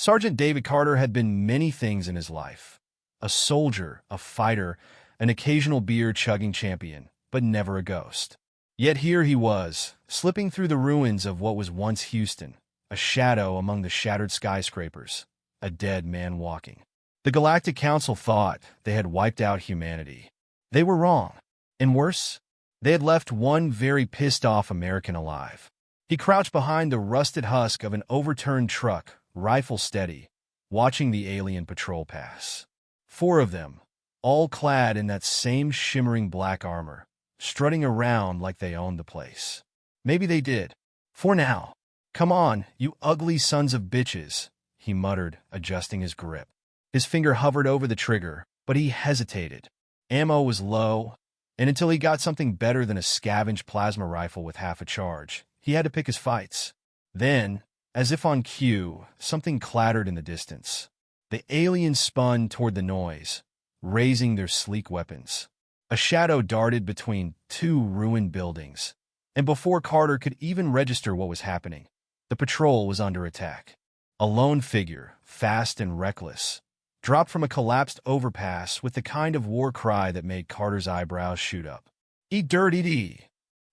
Sergeant David Carter had been many things in his life. A soldier, a fighter, an occasional beer-chugging champion, but never a ghost. Yet here he was, slipping through the ruins of what was once Houston, a shadow among the shattered skyscrapers, a dead man walking. The Galactic Council thought they had wiped out humanity. They were wrong. And worse, they had left one very pissed-off American alive. He crouched behind the rusted husk of an overturned truck, rifle steady, watching the alien patrol pass. 4 of them, all clad in that same shimmering black armor, strutting around like they owned the place. Maybe they did. For now. Come on, you ugly sons of bitches, he muttered, adjusting his grip. His finger hovered over the trigger, but he hesitated. Ammo was low, and until he got something better than a scavenged plasma rifle with half a charge, he had to pick his fights. Then, as if on cue, something clattered in the distance. The aliens spun toward the noise, raising their sleek weapons. A shadow darted between 2 ruined buildings, and before Carter could even register what was happening, the patrol was under attack. A lone figure, fast and reckless, dropped from a collapsed overpass with the kind of war cry that made Carter's eyebrows shoot up. "Eat dirt, eat!"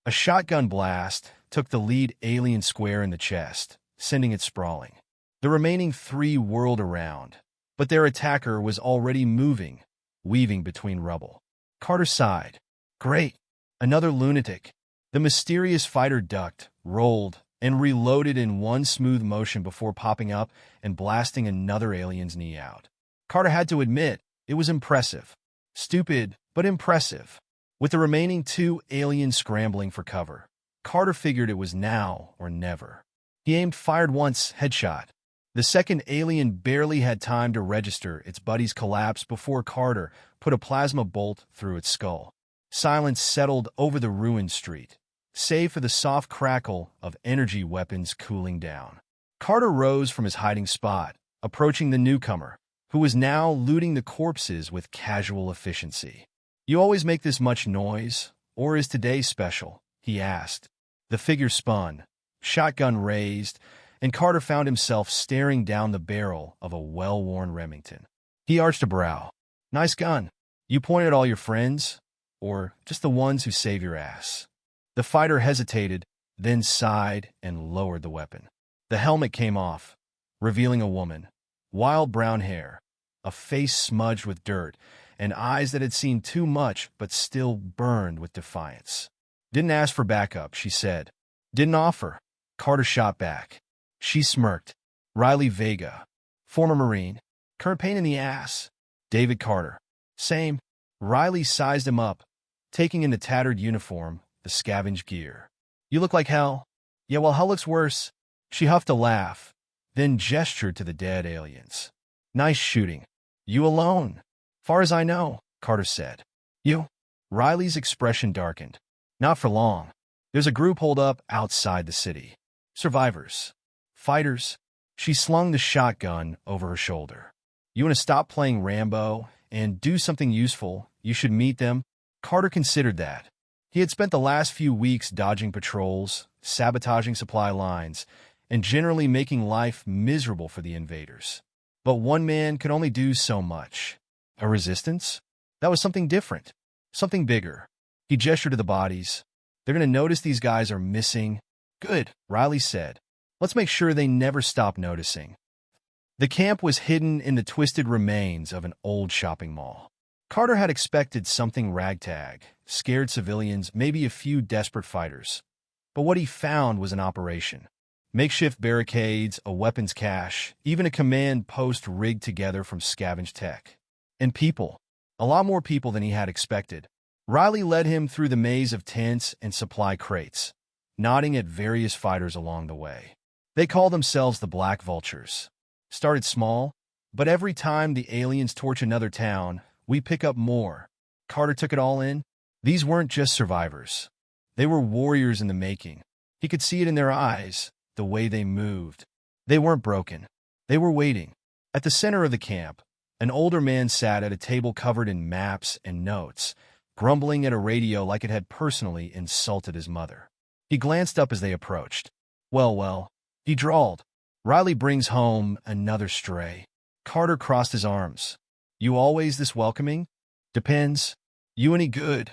A shotgun blast took the lead alien square in the chest, sending it sprawling. The remaining 3 whirled around, but their attacker was already moving, weaving between rubble. Carter sighed. Great. Another lunatic. The mysterious fighter ducked, rolled, and reloaded in one smooth motion before popping up and blasting another alien's knee out. Carter had to admit, it was impressive. Stupid, but impressive. With the remaining 2 aliens scrambling for cover, Carter figured it was now or never. He aimed, fired once, headshot. The second alien barely had time to register its buddy's collapse before Carter put a plasma bolt through its skull. Silence settled over the ruined street, save for the soft crackle of energy weapons cooling down. Carter rose from his hiding spot, approaching the newcomer, who was now looting the corpses with casual efficiency. "You always make this much noise, or is today special?" he asked. The figure spun, shotgun raised, and Carter found himself staring down the barrel of a well-worn Remington. He arched a brow. "Nice gun. You point at all your friends, or just the ones who save your ass?" The fighter hesitated, then sighed and lowered the weapon. The helmet came off, revealing a woman. Wild brown hair, a face smudged with dirt, and eyes that had seen too much but still burned with defiance. "Didn't ask for backup," she said. "Didn't offer." Carter shot back. She smirked. "Riley Vega. Former Marine. Current pain in the ass." "David Carter." "Same." Riley sized him up, taking in the tattered uniform, the scavenged gear. "You look like hell." "Yeah, well, hell looks worse." She huffed a laugh, then gestured to the dead aliens. "Nice shooting. You alone?" "Far as I know," Carter said. "You?" Riley's expression darkened. "Not for long. There's a group holed up outside the city. Survivors. Fighters." She slung the shotgun over her shoulder. "You want to stop playing Rambo and do something useful? You should meet them." Carter considered that. He had spent the last few weeks dodging patrols, sabotaging supply lines, and generally making life miserable for the invaders. But one man could only do so much. A resistance? That was something different. Something bigger. He gestured to the bodies. "They're going to notice these guys are missing." "Good," Riley said. "Let's make sure they never stop noticing." The camp was hidden in the twisted remains of an old shopping mall. Carter had expected something ragtag, scared civilians, maybe a few desperate fighters. But what he found was an operation. Makeshift barricades, a weapons cache, even a command post rigged together from scavenged tech. And people. A lot more people than he had expected. Riley led him through the maze of tents and supply crates, nodding at various fighters along the way. They call themselves the Black Vultures. Started small, but every time the aliens torch another town, we pick up more. Carter took it all in. These weren't just survivors. They were warriors in the making. He could see it in their eyes, the way they moved. They weren't broken. They were waiting. At the center of the camp, an older man sat at a table covered in maps and notes, grumbling at a radio like it had personally insulted his mother. He glanced up as they approached. Well, he drawled. Riley brings home another stray. Carter crossed his arms. You always this welcoming? Depends. You any good?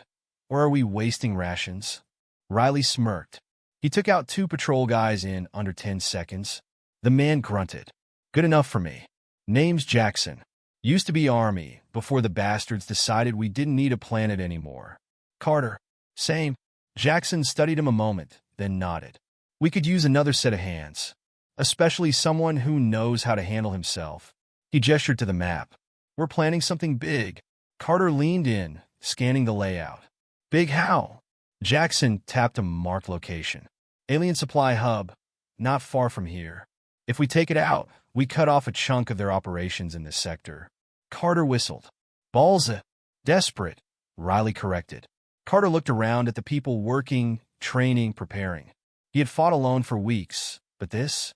Or are we wasting rations? Riley smirked. He took out 2 patrol guys in under 10 seconds. The man grunted. Good enough for me. Name's Jackson. Used to be Army before the bastards decided we didn't need a planet anymore. Carter. Same. Jackson studied him a moment, then nodded. We could use another set of hands. Especially someone who knows how to handle himself. He gestured to the map. We're planning something big. Carter leaned in, scanning the layout. Big how? Jackson tapped a marked location. Alien supply hub, not far from here. If we take it out, we cut off a chunk of their operations in this sector. Carter whistled. Ballsy. Desperate, Riley corrected. Carter looked around at the people working, training, preparing. He had fought alone for weeks, but this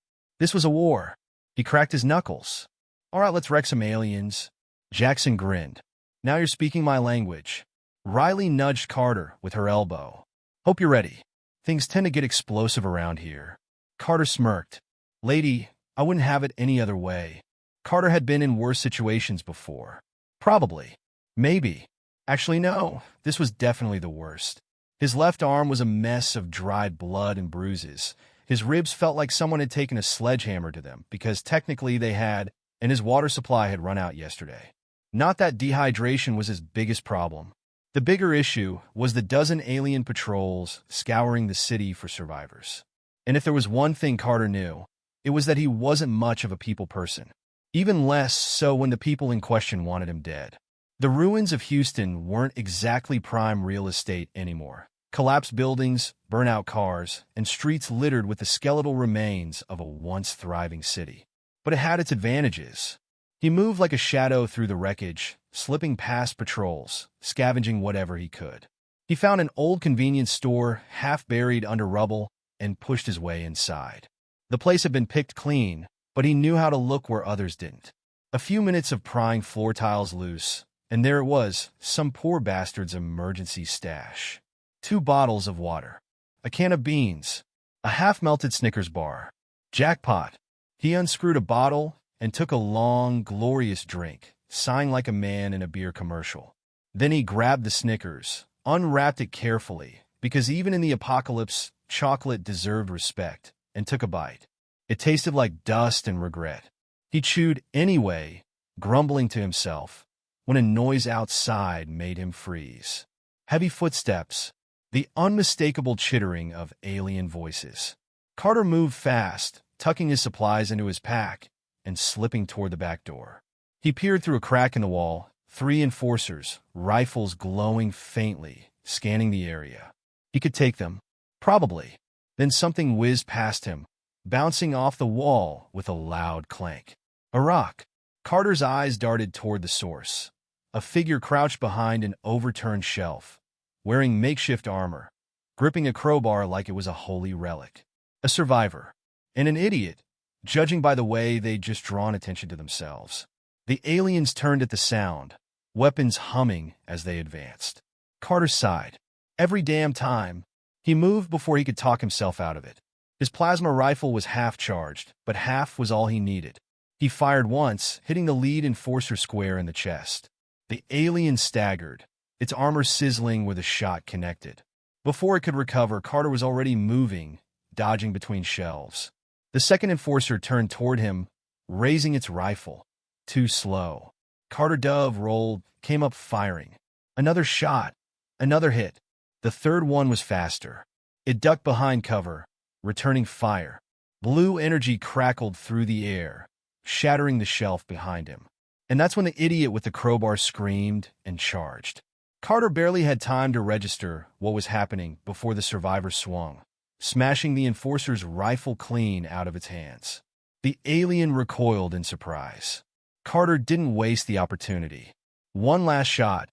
was a war. He cracked his knuckles. All right, let's wreck some aliens. Jackson grinned. Now you're speaking my language. Riley nudged Carter with her elbow. Hope you're ready. Things tend to get explosive around here. Carter smirked. Lady, I wouldn't have it any other way. Carter had been in worse situations before. Probably. Maybe. Actually, no. This was definitely the worst. His left arm was a mess of dried blood and bruises. His ribs felt like someone had taken a sledgehammer to them because technically they had, and his water supply had run out yesterday. Not that dehydration was his biggest problem. The bigger issue was the dozen alien patrols scouring the city for survivors. And if there was one thing Carter knew, it was that he wasn't much of a people person. Even less so when the people in question wanted him dead. The ruins of Houston weren't exactly prime real estate anymore. Collapsed buildings, burnt-out cars, and streets littered with the skeletal remains of a once thriving city. But it had its advantages. He moved like a shadow through the wreckage, slipping past patrols, scavenging whatever he could. He found an old convenience store half buried under rubble and pushed his way inside. The place had been picked clean, but he knew how to look where others didn't. A few minutes of prying floor tiles loose, and there it was, some poor bastard's emergency stash. 2 bottles of water, a can of beans, a half-melted Snickers bar. Jackpot. He unscrewed a bottle and took a long, glorious drink, sighing like a man in a beer commercial. Then he grabbed the Snickers, unwrapped it carefully, because even in the apocalypse, chocolate deserved respect, and took a bite. It tasted like dust and regret. He chewed anyway, grumbling to himself, when a noise outside made him freeze. Heavy footsteps, the unmistakable chittering of alien voices. Carter moved fast, tucking his supplies into his pack and slipping toward the back door. He peered through a crack in the wall, 3 enforcers, rifles glowing faintly, scanning the area. He could take them. Probably. Then something whizzed past him, bouncing off the wall with a loud clank. A rock. Carter's eyes darted toward the source. A figure crouched behind an overturned shelf, wearing makeshift armor, gripping a crowbar like it was a holy relic. A survivor. And an idiot, judging by the way they'd just drawn attention to themselves. The aliens turned at the sound, weapons humming as they advanced. Carter sighed. Every damn time. He moved before he could talk himself out of it. His plasma rifle was half-charged, but half was all he needed. He fired once, hitting the lead enforcer square in the chest. The alien staggered, its armor sizzling where the shot connected. Before it could recover, Carter was already moving, dodging between shelves. The second enforcer turned toward him, raising its rifle. Too slow. Carter Dove rolled, came up firing. Another shot. Another hit. The third one was faster. It ducked behind cover, returning fire. Blue energy crackled through the air, shattering the shelf behind him. And that's when the idiot with the crowbar screamed and charged. Carter barely had time to register what was happening before the survivor swung, smashing the enforcer's rifle clean out of its hands. The alien recoiled in surprise. Carter didn't waste the opportunity. One last shot,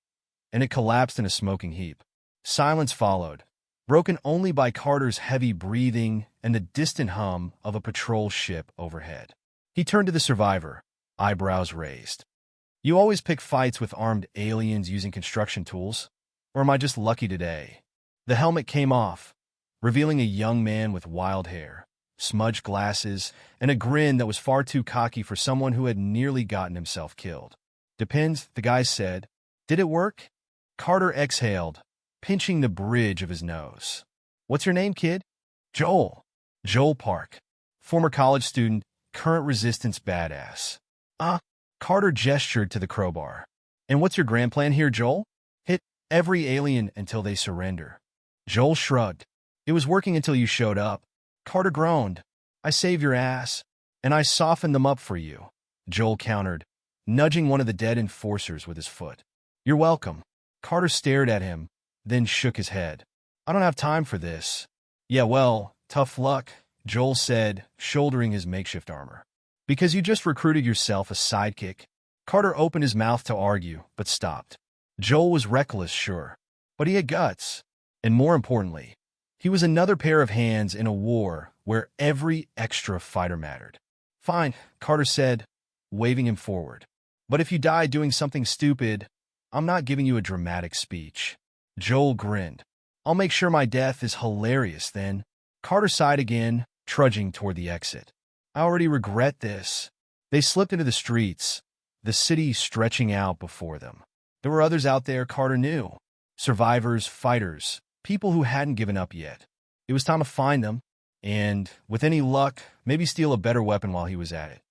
and it collapsed in a smoking heap. Silence followed, broken only by Carter's heavy breathing and the distant hum of a patrol ship overhead. He turned to the survivor, eyebrows raised. You always pick fights with armed aliens using construction tools? Or am I just lucky today? The helmet came off, revealing a young man with wild hair, smudged glasses, and a grin that was far too cocky for someone who had nearly gotten himself killed. "Depends," the guy said. "Did it work?" Carter exhaled, pinching the bridge of his nose. "What's your name, kid?" "Joel." "Joel Park. Former college student, current resistance badass." Carter gestured to the crowbar. "And what's your grand plan here, Joel?" "Hit every alien until they surrender." Joel shrugged. "It was working until you showed up." Carter groaned. "I saved your ass, and I softened them up for you," Joel countered, nudging one of the dead enforcers with his foot. "You're welcome." Carter stared at him, then shook his head. "I don't have time for this." "Yeah, well, tough luck," Joel said, shouldering his makeshift armor. "Because you just recruited yourself a sidekick." Carter opened his mouth to argue, but stopped. Joel was reckless, sure, but he had guts. And more importantly, he was another pair of hands in a war where every extra fighter mattered. "Fine," Carter said, waving him forward. "But if you die doing something stupid, I'm not giving you a dramatic speech." Joel grinned. "I'll make sure my death is hilarious then." Carter sighed again, trudging toward the exit. "I already regret this." They slipped into the streets, the city stretching out before them. There were others out there Carter knew. Survivors, fighters, people who hadn't given up yet. It was time to find them, and, with any luck, maybe steal a better weapon while he was at it.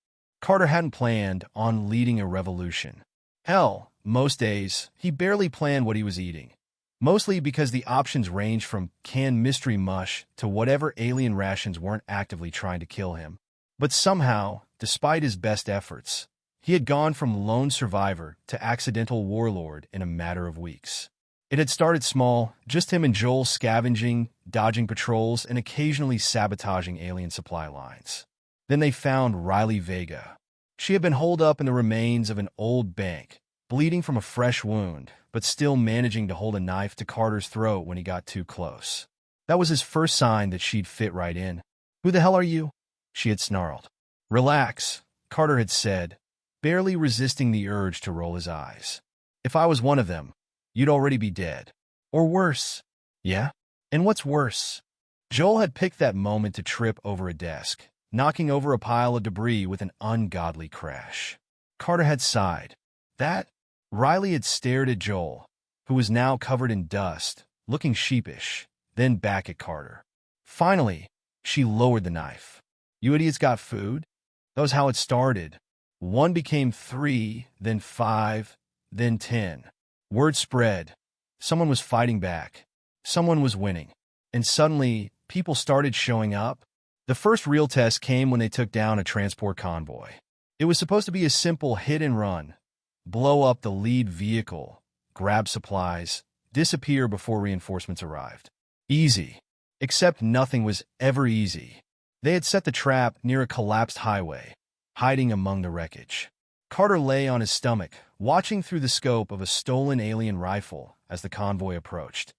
Carter hadn't planned on leading a revolution. Hell, most days, he barely planned what he was eating. Mostly because the options ranged from canned mystery mush to whatever alien rations weren't actively trying to kill him. But somehow, despite his best efforts, he had gone from lone survivor to accidental warlord in a matter of weeks. It had started small, just him and Joel scavenging, dodging patrols, and occasionally sabotaging alien supply lines. Then they found Riley Vega. She had been holed up in the remains of an old bank, bleeding from a fresh wound, but still managing to hold a knife to Carter's throat when he got too close. That was his first sign that she'd fit right in. "Who the hell are you?" she had snarled. "Relax," Carter had said, barely resisting the urge to roll his eyes. "If I was one of them, you'd already be dead. Or worse." "Yeah? And what's worse?" Joel had picked that moment to trip over a desk, knocking over a pile of debris with an ungodly crash. Carter had sighed. "That?" Riley had stared at Joel, who was now covered in dust, looking sheepish, then back at Carter. Finally, she lowered the knife. "You idiots got food?" That was how it started. 1 became 3, then 5, then 10. Word spread. Someone was fighting back. Someone was winning. And suddenly, people started showing up. The first real test came when they took down a transport convoy. It was supposed to be a simple hit and run. Blow up the lead vehicle, grab supplies, disappear before reinforcements arrived. Easy. Except nothing was ever easy. They had set the trap near a collapsed highway, hiding among the wreckage. Carter lay on his stomach, watching through the scope of a stolen alien rifle as the convoy approached.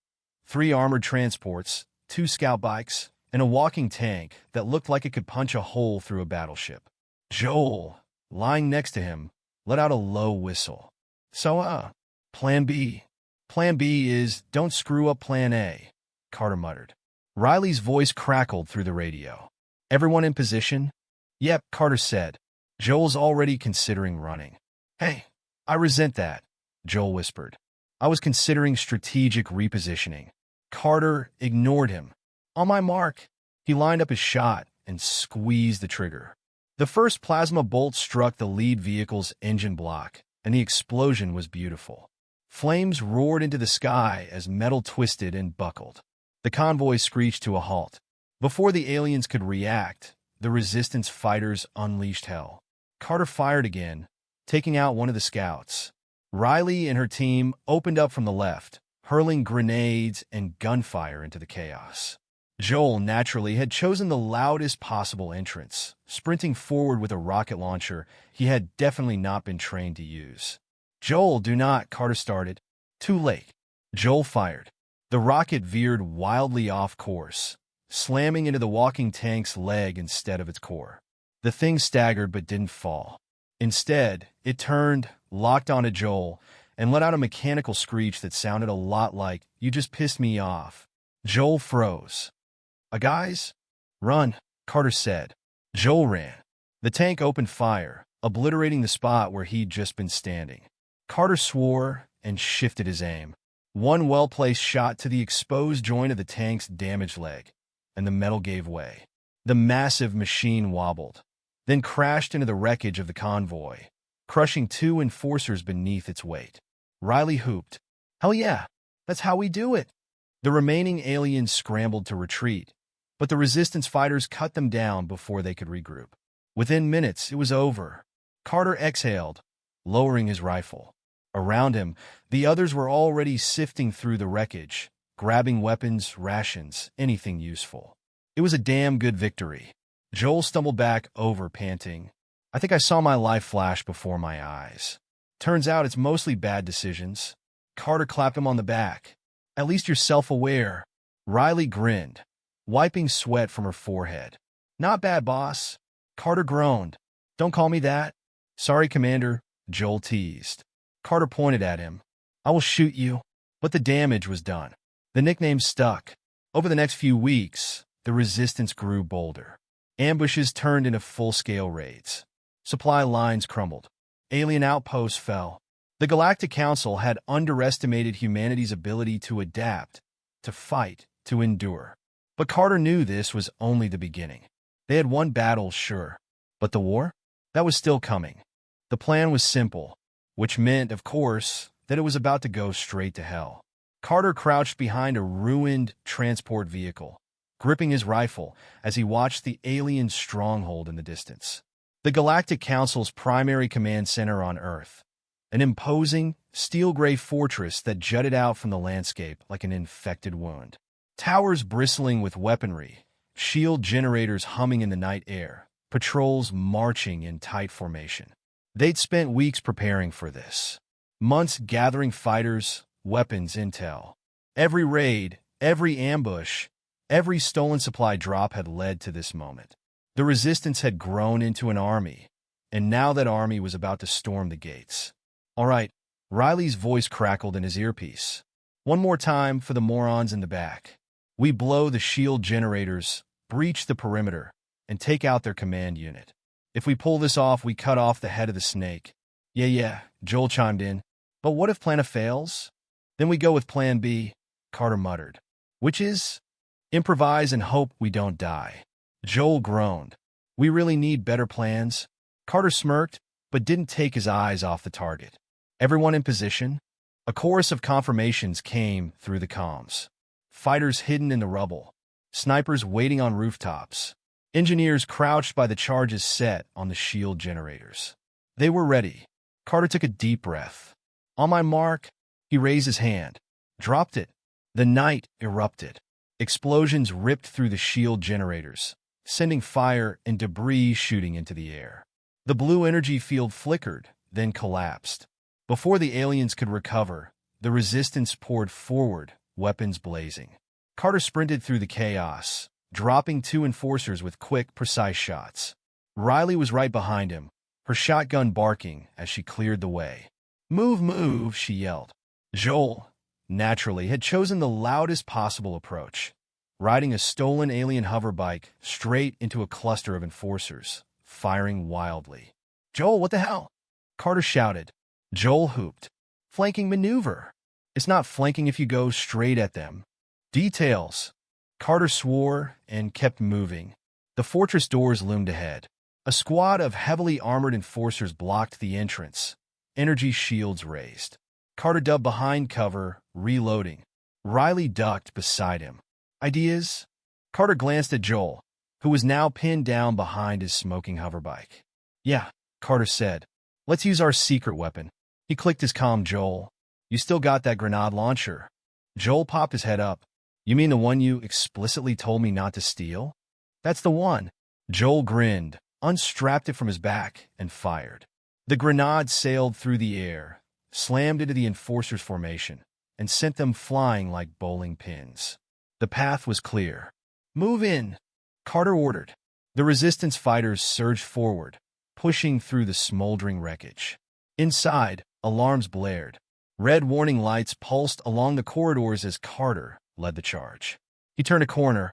3 armored transports, 2 scout bikes, and a walking tank that looked like it could punch a hole through a battleship. Joel, lying next to him, let out a low whistle. "So, Plan B. Plan B is don't screw up Plan A," Carter muttered. Riley's voice crackled through the radio. "Everyone in position?" "Yep," Carter said. "Joel's already considering running." "Hey, I resent that," Joel whispered. "I was considering strategic repositioning." Carter ignored him. "On my mark." He lined up his shot and squeezed the trigger. The first plasma bolt struck the lead vehicle's engine block, and the explosion was beautiful. Flames roared into the sky as metal twisted and buckled. The convoy screeched to a halt. Before the aliens could react, the resistance fighters unleashed hell. Carter fired again, taking out one of the scouts. Riley and her team opened up from the left, hurling grenades and gunfire into the chaos. Joel, naturally, had chosen the loudest possible entrance, sprinting forward with a rocket launcher he had definitely not been trained to use. "Joel, do not," Carter started. Too late. Joel fired. The rocket veered wildly off course, slamming into the walking tank's leg instead of its core. The thing staggered but didn't fall. Instead, it turned, locked onto Joel, and let out a mechanical screech that sounded a lot like, "You just pissed me off." Joel froze. "Guys? Run," Carter said. Joel ran. The tank opened fire, obliterating the spot where he'd just been standing. Carter swore and shifted his aim. One well-placed shot to the exposed joint of the tank's damaged leg, and the metal gave way. The massive machine wobbled, then crashed into the wreckage of the convoy, crushing 2 enforcers beneath its weight. Riley whooped, "Hell yeah, that's how we do it!" The remaining aliens scrambled to retreat, but the resistance fighters cut them down before they could regroup. Within minutes, it was over. Carter exhaled, lowering his rifle. Around him, the others were already sifting through the wreckage, grabbing weapons, rations, anything useful. It was a damn good victory. Joel stumbled back over, panting. "I think I saw my life flash before my eyes. Turns out it's mostly bad decisions." Carter clapped him on the back. "At least you're self-aware." Riley grinned, wiping sweat from her forehead. "Not bad, boss." Carter groaned. "Don't call me that." "Sorry, Commander," Joel teased. Carter pointed at him. "I will shoot you." But the damage was done. The nickname stuck. Over the next few weeks, the resistance grew bolder. Ambushes turned into full-scale raids. Supply lines crumbled. Alien outposts fell. The Galactic Council had underestimated humanity's ability to adapt, to fight, to endure. But Carter knew this was only the beginning. They had won battles, sure. But the war? That was still coming. The plan was simple, which meant, of course, that it was about to go straight to hell. Carter crouched behind a ruined transport vehicle, gripping his rifle as he watched the alien stronghold in the distance. The Galactic Council's primary command center on Earth, an imposing, steel-gray fortress that jutted out from the landscape like an infected wound. Towers bristling with weaponry, shield generators humming in the night air, patrols marching in tight formation. They'd spent weeks preparing for this. Months gathering fighters, weapons, intel. Every raid, every ambush, every stolen supply drop had led to this moment. The resistance had grown into an army, and now that army was about to storm the gates. "All right," Riley's voice crackled in his earpiece. "One more time for the morons in the back. We blow the shield generators, breach the perimeter, and take out their command unit. If we pull this off, we cut off the head of the snake." Yeah, Joel chimed in. "But what if Plan A fails?" "Then we go with Plan B," Carter muttered. "Which is? Improvise and hope we don't die." Joel groaned. "We really need better plans." Carter smirked, but didn't take his eyes off the target. "Everyone in position?" A chorus of confirmations came through the comms. Fighters hidden in the rubble. Snipers waiting on rooftops. Engineers crouched by the charges set on the shield generators. They were ready. Carter took a deep breath. "On my mark," he raised his hand. Dropped it. The night erupted. Explosions ripped through the shield generators, sending fire and debris shooting into the air. The blue energy field flickered, then collapsed. Before the aliens could recover, the resistance poured forward, weapons blazing. Carter sprinted through the chaos, dropping 2 enforcers with quick, precise shots. Riley was right behind him, her shotgun barking as she cleared the way. "Move, move," she yelled. Joel, naturally, had chosen the loudest possible approach, riding a stolen alien hoverbike straight into a cluster of enforcers, firing wildly. "Joel, what the hell?" Carter shouted. Joel hooped. "Flanking maneuver. It's not flanking if you go straight at them." "Details." Carter swore and kept moving. The fortress doors loomed ahead. A squad of heavily armored enforcers blocked the entrance, energy shields raised. Carter dubbed behind cover, reloading. Riley ducked beside him. "Ideas?" Carter glanced at Joel, who was now pinned down behind his smoking hoverbike. "Yeah," Carter said. "Let's use our secret weapon." He clicked his comm. "Joel, you still got that grenade launcher?" Joel popped his head up. "You mean the one you explicitly told me not to steal?" "That's the one." Joel grinned, unstrapped it from his back, and fired. The grenade sailed through the air, slammed into the enforcers' formation, and sent them flying like bowling pins. The path was clear. "Move in," Carter ordered. The resistance fighters surged forward, pushing through the smoldering wreckage. Inside, alarms blared. Red warning lights pulsed along the corridors as Carter led the charge. He turned a corner.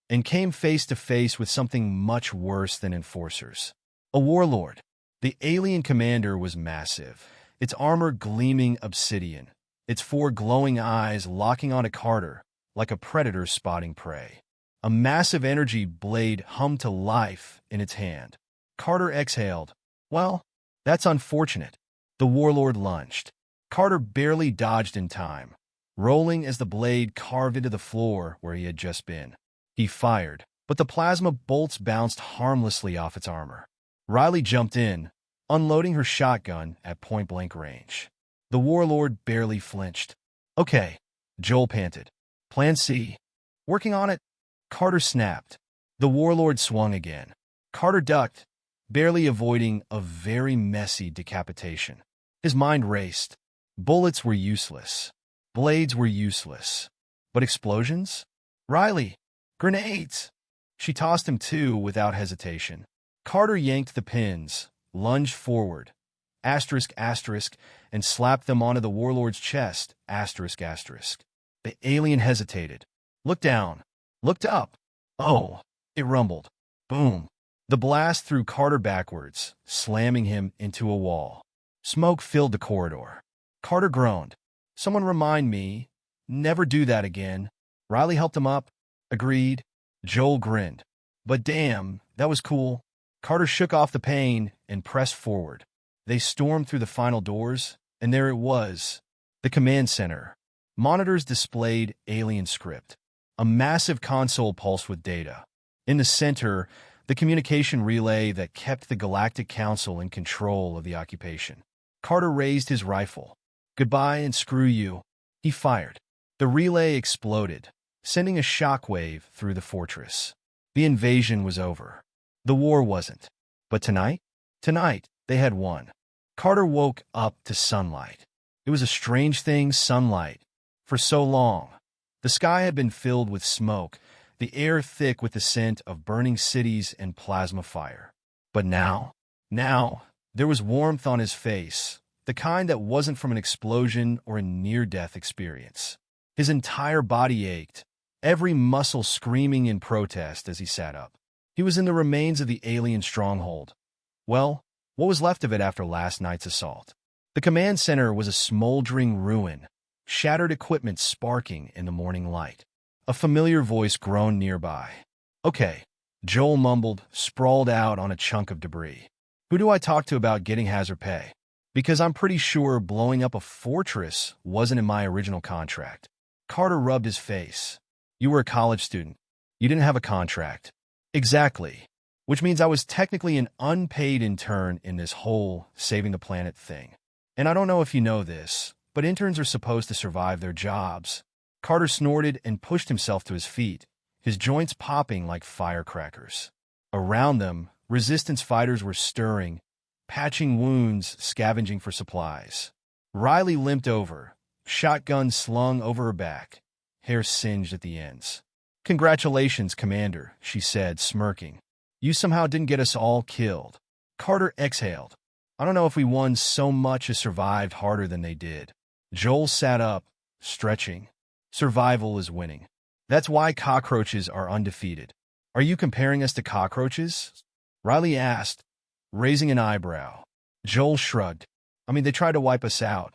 and came face to face with something much worse than enforcers. A warlord. The alien commander was massive, its armor gleaming obsidian, its four glowing eyes locking onto Carter like a predator spotting prey. A massive energy blade hummed to life in its hand. Carter exhaled. Well, that's unfortunate. The warlord lunged. Carter barely dodged in time, rolling as the blade carved into the floor where he had just been. He fired, but the plasma bolts bounced harmlessly off its armor. Riley jumped in, unloading her shotgun at point-blank range. The warlord barely flinched. Okay, Joel panted. Plan C. Working on it. Carter snapped. The warlord swung again. Carter ducked, barely avoiding a very messy decapitation. His mind raced. Bullets were useless. Blades were useless. But explosions? Riley! Grenades! She tossed him two without hesitation. Carter yanked the pins, lunged forward, asterisk, asterisk, and slapped them onto the warlord's chest, asterisk, asterisk. The alien hesitated. Looked down. Looked up. Oh, it rumbled. Boom. The blast threw Carter backwards, slamming him into a wall. Smoke filled the corridor. Carter groaned. Someone remind me. Never do that again. Riley helped him up. Agreed. Joel grinned. But damn, that was cool. Carter shook off the pain and pressed forward. They stormed through the final doors, and there it was. The command center. Monitors displayed alien script. A massive console pulsed with data. In the center, the communication relay that kept the Galactic Council in control of the occupation. Carter raised his rifle. Goodbye and screw you. He fired. The relay exploded, sending a shockwave through the fortress. The invasion was over. The war wasn't. But tonight? Tonight, they had won. Carter woke up to sunlight. It was a strange thing, sunlight. For so long, the sky had been filled with smoke, the air thick with the scent of burning cities and plasma fire. But now, there was warmth on his face, the kind that wasn't from an explosion or a near-death experience. His entire body ached, every muscle screaming in protest as he sat up. He was in the remains of the alien stronghold. Well, what was left of it after last night's assault? The command center was a smoldering ruin, shattered equipment sparking in the morning light. A familiar voice groaned nearby. Okay, Joel mumbled, sprawled out on a chunk of debris. Who do I talk to about getting hazard pay? Because I'm pretty sure blowing up a fortress wasn't in my original contract. Carter rubbed his face. You were a college student. You didn't have a contract. Exactly. Which means I was technically an unpaid intern in this whole saving the planet thing. And I don't know if you know this, but interns are supposed to survive their jobs. Carter snorted and pushed himself to his feet, his joints popping like firecrackers. Around them, resistance fighters were stirring, patching wounds, scavenging for supplies. Riley limped over, shotgun slung over her back, hair singed at the ends. Congratulations, Commander, she said, smirking. You somehow didn't get us all killed. Carter exhaled. I don't know if we won so much as survived harder than they did. Joel sat up, stretching. Survival is winning. That's why cockroaches are undefeated. Are you comparing us to cockroaches? Riley asked, raising an eyebrow. Joel shrugged. I mean, they tried to wipe us out.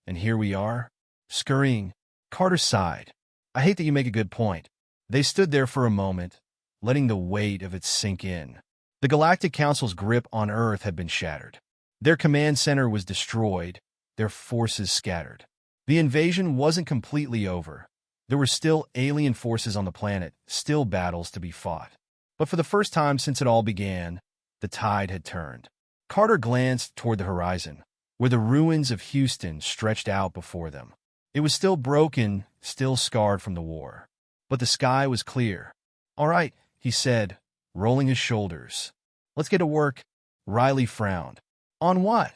And here we are, scurrying. Carter sighed. I hate that you make a good point. They stood there for a moment, letting the weight of it sink in. The Galactic Council's grip on Earth had been shattered. Their command center was destroyed, their forces scattered. The invasion wasn't completely over. There were still alien forces on the planet, still battles to be fought. But for the first time since it all began, the tide had turned. Carter glanced toward the horizon, where the ruins of Houston stretched out before them. It was still broken, still scarred from the war. But the sky was clear. All right, he said, rolling his shoulders. Let's get to work. Riley frowned. On what?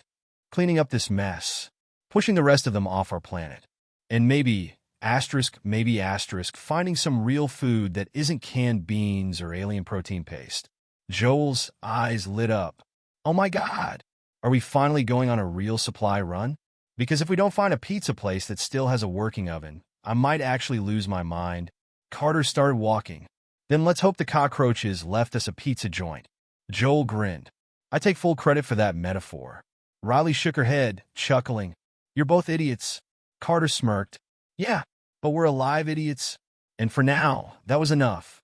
Cleaning up this mess. Pushing the rest of them off our planet. And maybe asterisk, finding some real food that isn't canned beans or alien protein paste. Joel's eyes lit up. Oh my God! Are we finally going on a real supply run? Because if we don't find a pizza place that still has a working oven, I might actually lose my mind. Carter started walking. Then let's hope the cockroaches left us a pizza joint. Joel grinned. I take full credit for that metaphor. Riley shook her head, chuckling. You're both idiots. Carter smirked. Yeah, but we're alive idiots. And for now, that was enough.